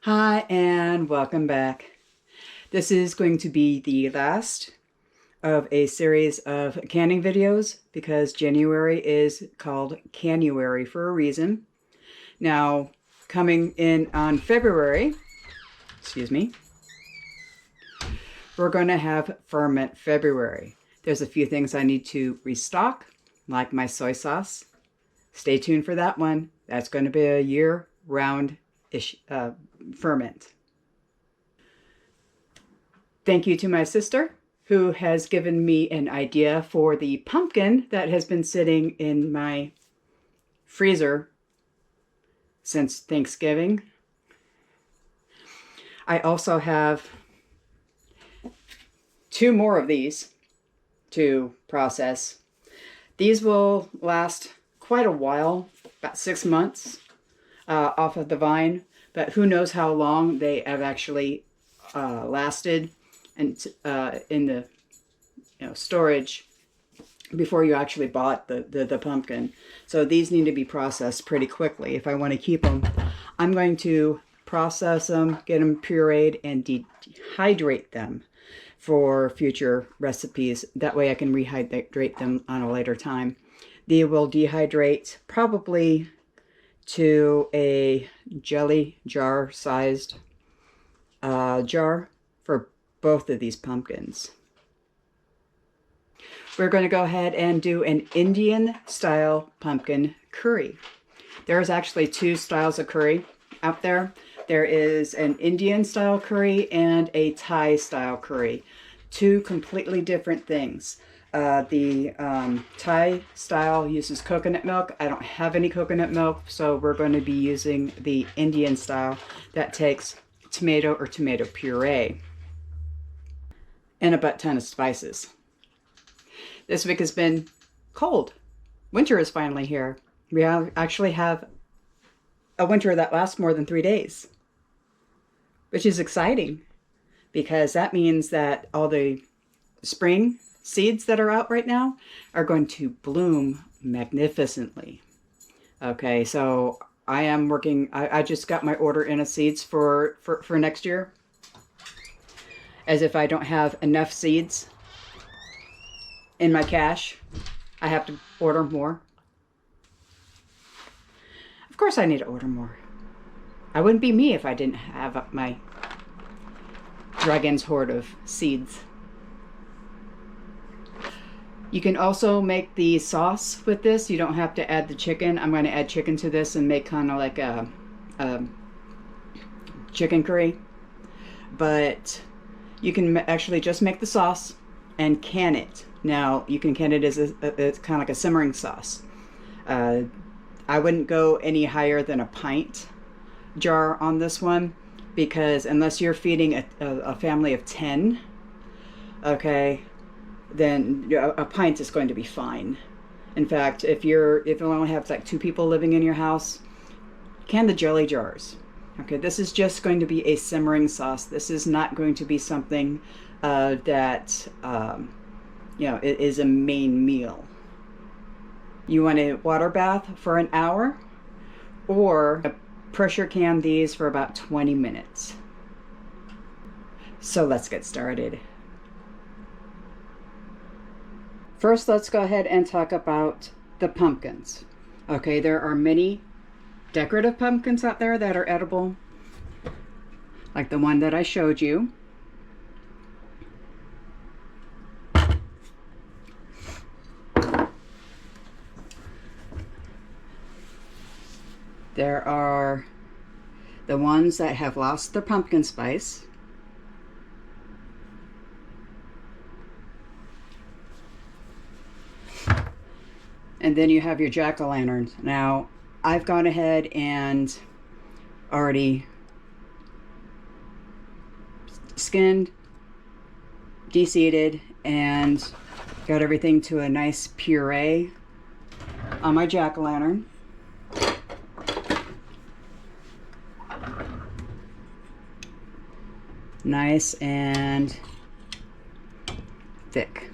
Hi and welcome back. This is going to be the last of a series of canning videos because January is called Canuary for a reason. Now, coming in on February, we're going to have Ferment February. There's a few things I need to restock, like my soy sauce. Stay tuned for that one. That's going to be a year-round ferment. Thank you to my sister who has given me an idea for the pumpkin that has been sitting in my freezer since Thanksgiving. I also have 2 more of these to process. These will last quite a while, about 6 months off of the vine, but who knows how long they have actually lasted and in the storage before you actually bought the pumpkin. So these need to be processed pretty quickly if I want to keep them. I'm going to process them, get them pureed, and dehydrate them for future recipes. That way I can rehydrate them on a later time. They will dehydrate probably to a jelly jar sized jar for both of these pumpkins. We're going to go ahead and do an Indian style pumpkin curry. There's actually 2 styles of curry out there. There is an Indian style curry and a Thai style curry. 2 completely different things. The Thai style uses coconut milk. I don't have any coconut milk, so we're going to be using the Indian style that takes tomato or tomato puree and a butt-ton of spices. This week has been cold. Winter is finally here. We actually have a winter that lasts more than 3 days, which is exciting because that means that all the spring seeds that are out right now are going to bloom magnificently. Okay, so I am working, I just got my order in of seeds for next year, as if I don't have enough seeds in my cache, I have to order more. Of course I need to order more. I wouldn't be me if I didn't have my dragon's hoard of seeds. You can also make the sauce with this. You don't have to add the chicken. I'm going to add chicken to this and make kind of like a chicken curry. But you can actually just make the sauce and can it. Now, you can can it as it's kind of like a simmering sauce. I wouldn't go any higher than a pint jar on this one, because unless you're feeding a family of 10, okay, then a pint is going to be fine. In fact, if you only have like 2 people living in your house, can the jelly jars. Okay, this is just going to be a simmering sauce. This is not going to be something that it is a main meal. You want a water bath for an hour, or pressure can these for about 20 minutes. So let's get started. First, let's go ahead and talk about the pumpkins. Okay, there are many decorative pumpkins out there that are edible, like the one that I showed you. There are the ones that have lost their pumpkin spice. And then you have your jack-o'-lanterns. Now, I've gone ahead and already skinned, de-seeded, and got everything to a nice puree on my jack-o'-lantern. Nice and thick.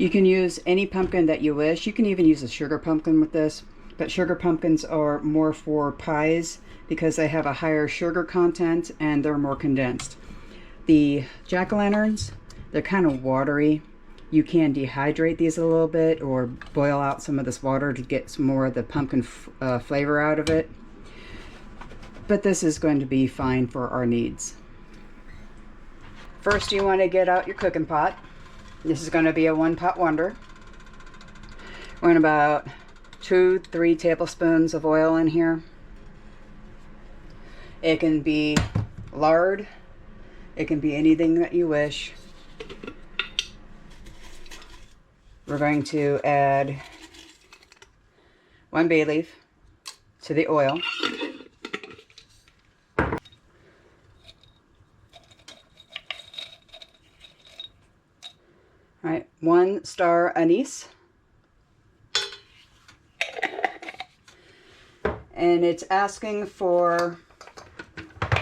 You can use any pumpkin that you wish. You can even use a sugar pumpkin with this, but sugar pumpkins are more for pies because they have a higher sugar content and they're more condensed. The jack-o'-lanterns, they're kind of watery. You can dehydrate these a little bit or boil out some of this water to get some more of the pumpkin flavor out of it. But this is going to be fine for our needs. First, you want to get out your cooking pot. This is going to be a one-pot wonder. We're in about 2-3 tablespoons of oil in here. It can be lard. It can be anything that you wish. We're going to add 1 bay leaf to the oil. All right, 1 star anise. And it's asking for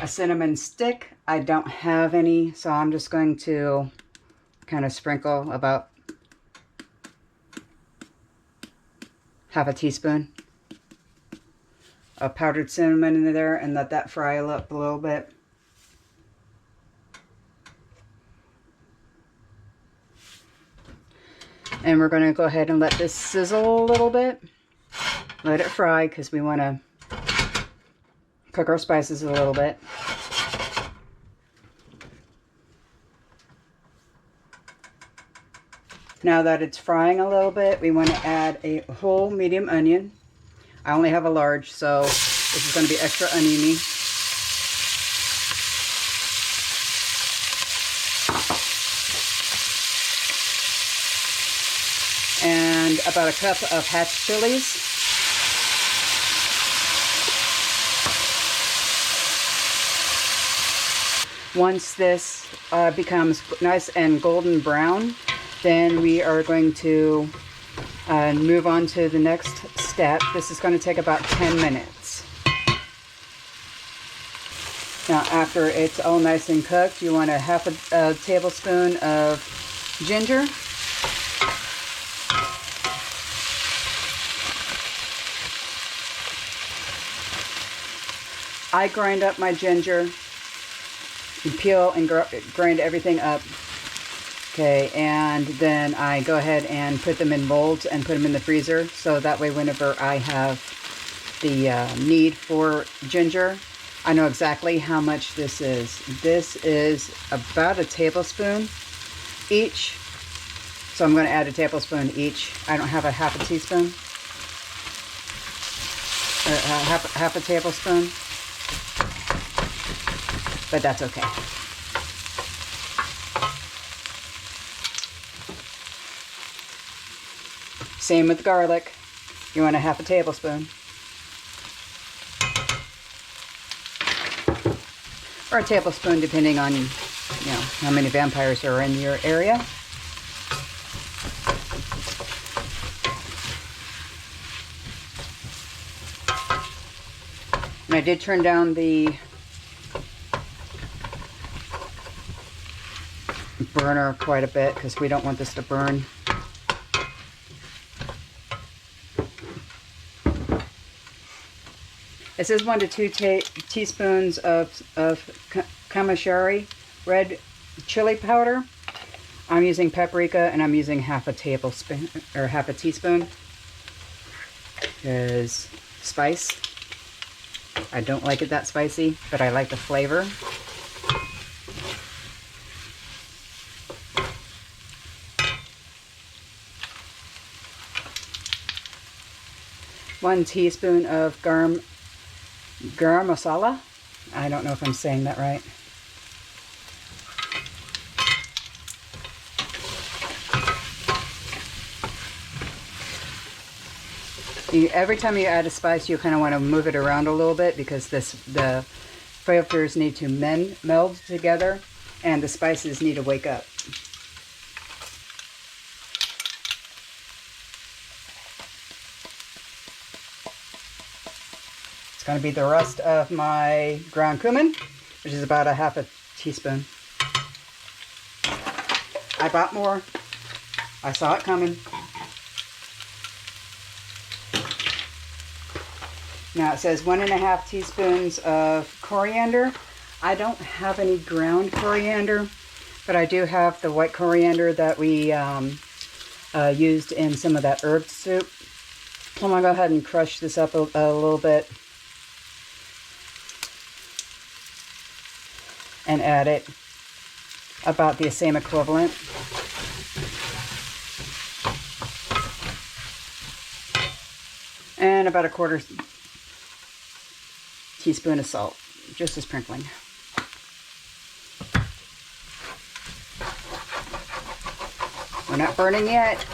a cinnamon stick. I don't have any, so I'm just going to kind of sprinkle about half a teaspoon of powdered cinnamon in there and let that fry up a little bit. And we're going to go ahead and let this sizzle a little bit. Let it fry because we want to cook our spices a little bit. Now that it's frying a little bit, we want to add a whole medium onion. I only have a large, so this is going to be extra oniony. And about a cup of hatch chilies. Once this becomes nice and golden brown, then we are going to move on to the next step. This is going to take about 10 minutes. Now, after it's all nice and cooked, you want a half a tablespoon of ginger. I grind up my ginger and peel and grind everything up. Okay, and then I go ahead and put them in molds and put them in the freezer, so that way whenever I have the need for ginger, I know exactly how much this is. This is about a tablespoon each, so I'm going to add a tablespoon each. I don't have a half a teaspoon, half a tablespoon, but that's okay. Same with garlic. You want a half a tablespoon. Or a tablespoon, depending on, how many vampires are in your area. And I did turn down the burner quite a bit because we don't want this to burn. It says 1 to 2 teaspoons of kamashari red chili powder. I'm using paprika and I'm using half a tablespoon or half a teaspoon because spice. I don't like it that spicy, but I like the flavor. One teaspoon of garam masala. I don't know if I'm saying that right. Every time you add a spice, you kind of want to move it around a little bit because the flavors need to meld together and the spices need to wake up. It's going to be the rest of my ground cumin, which is about a half a teaspoon. I bought more I saw it coming. Now it says 1.5 teaspoons of coriander. I don't have any ground coriander, but I do have the white coriander that we used in some of that herb soup. I'm going to go ahead and crush this up a little bit and add it about the same equivalent. And about 1/4 teaspoon of salt, just a sprinkling. We're not burning yet.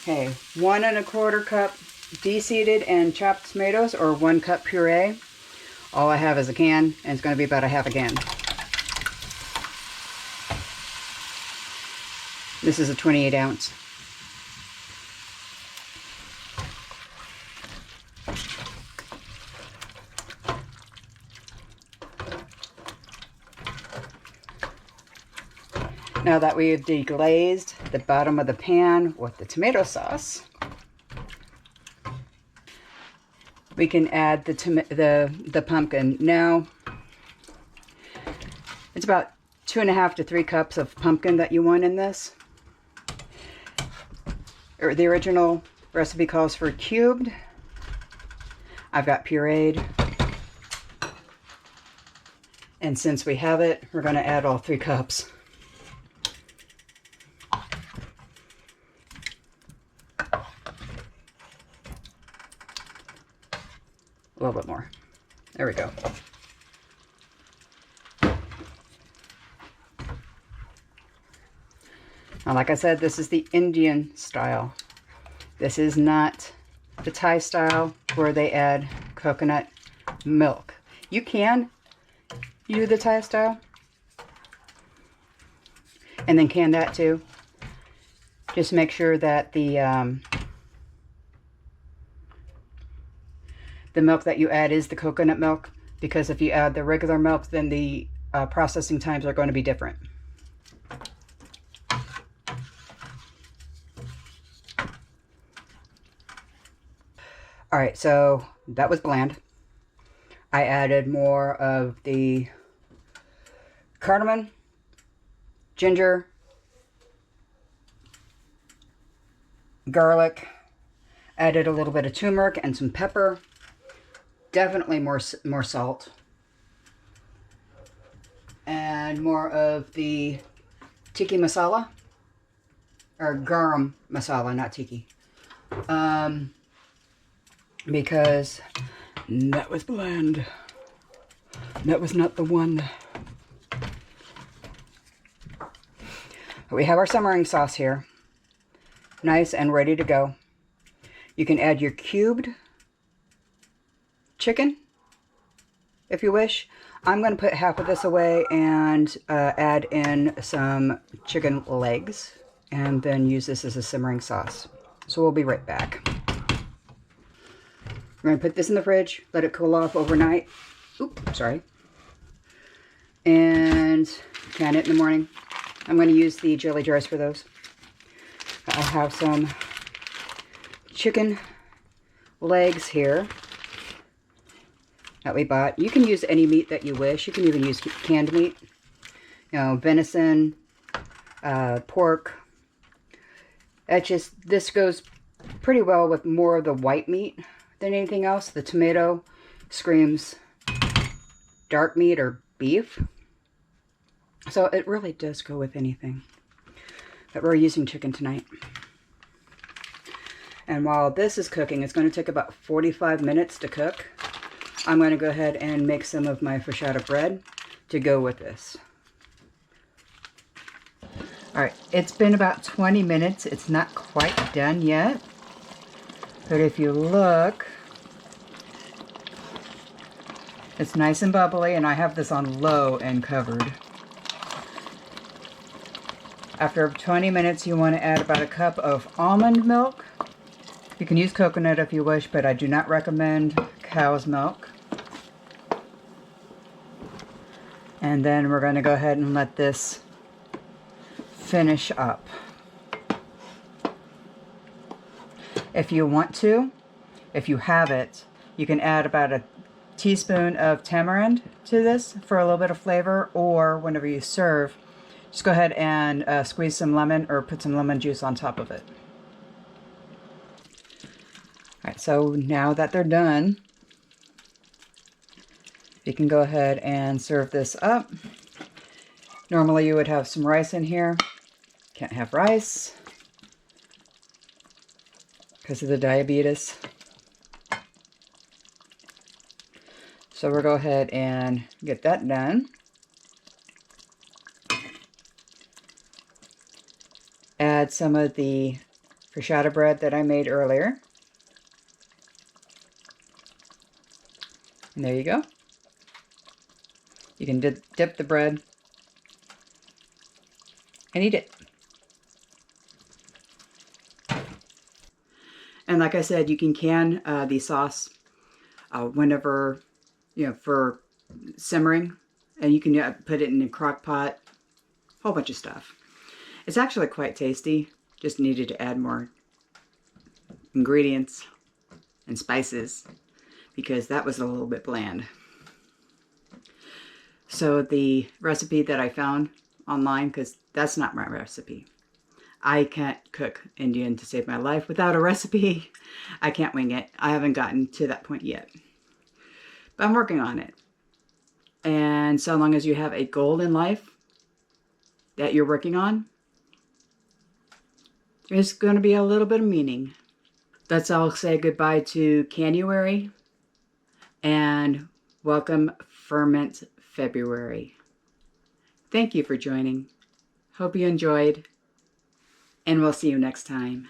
Okay, 1 1/4 cup de-seeded and chopped tomatoes, or 1 cup puree. All I have is a can, and it's going to be about 1/2 a can. This is a 28 ounce. Now that we've deglazed the bottom of the pan with the tomato sauce, we can add the pumpkin. Now, it's about 2.5 to 3 cups of pumpkin that you want in this. The original recipe calls for cubed. I've got pureed. And since we have it, we're going to add all 3 cups. A little bit more. There we go. Now, like I said, this is the Indian style. This is not the Thai style where they add coconut milk. You can do the Thai style and then can that too. Just make sure that the milk that you add is the coconut milk, because if you add the regular milk, then the processing times are going to be different. All right, so that was bland. I added more of the cardamom, ginger, garlic, added a little bit of turmeric and some pepper. Definitely more salt. And more of the tiki masala. Or garam masala, not tiki. Because that was bland. That was not the one. We have our simmering sauce here. Nice and ready to go. You can add your cubed chicken, if you wish. I'm going to put half of this away and add in some chicken legs, and then use this as a simmering sauce. So we'll be right back. We're going to put this in the fridge, let it cool off overnight. Oops, sorry. And can it in the morning. I'm going to use the jelly jars for those. I have some chicken legs here that we bought. You can use any meat that you wish. You can even use canned meat. You know, venison, pork. This goes pretty well with more of the white meat than anything else. The tomato screams dark meat or beef. So it really does go with anything. But we're using chicken tonight. And while this is cooking, it's going to take about 45 minutes to cook. I'm going to go ahead and make some of my focaccia bread to go with this. Alright, it's been about 20 minutes. It's not quite done yet. But if you look, it's nice and bubbly, and I have this on low and covered. After 20 minutes, you want to add about a cup of almond milk. You can use coconut if you wish, but I do not recommend cow's milk. And then we're going to go ahead and let this finish up. If you want to, if you have it, you can add about a teaspoon of tamarind to this for a little bit of flavor, or whenever you serve, just go ahead and squeeze some lemon or put some lemon juice on top of it. Alright, so now that they're done, you can go ahead and serve this up. Normally you would have some rice in here. Can't have rice because of the diabetes. So we'll go ahead and get that done. Add some of the prosciutto bread that I made earlier. And there you go. You can dip the bread and eat it. And like I said, you can the sauce whenever, for simmering. And you can put it in a crock pot, whole bunch of stuff. It's actually quite tasty. Just needed to add more ingredients and spices because that was a little bit bland. So the recipe that I found online, because that's not my recipe. I can't cook Indian to save my life without a recipe. I can't wing it. I haven't gotten to that point yet. But I'm working on it. And so long as you have a goal in life that you're working on, there's going to be a little bit of meaning. Let's all say goodbye to January and welcome Ferment February. Thank you for joining. Hope you enjoyed, and we'll see you next time.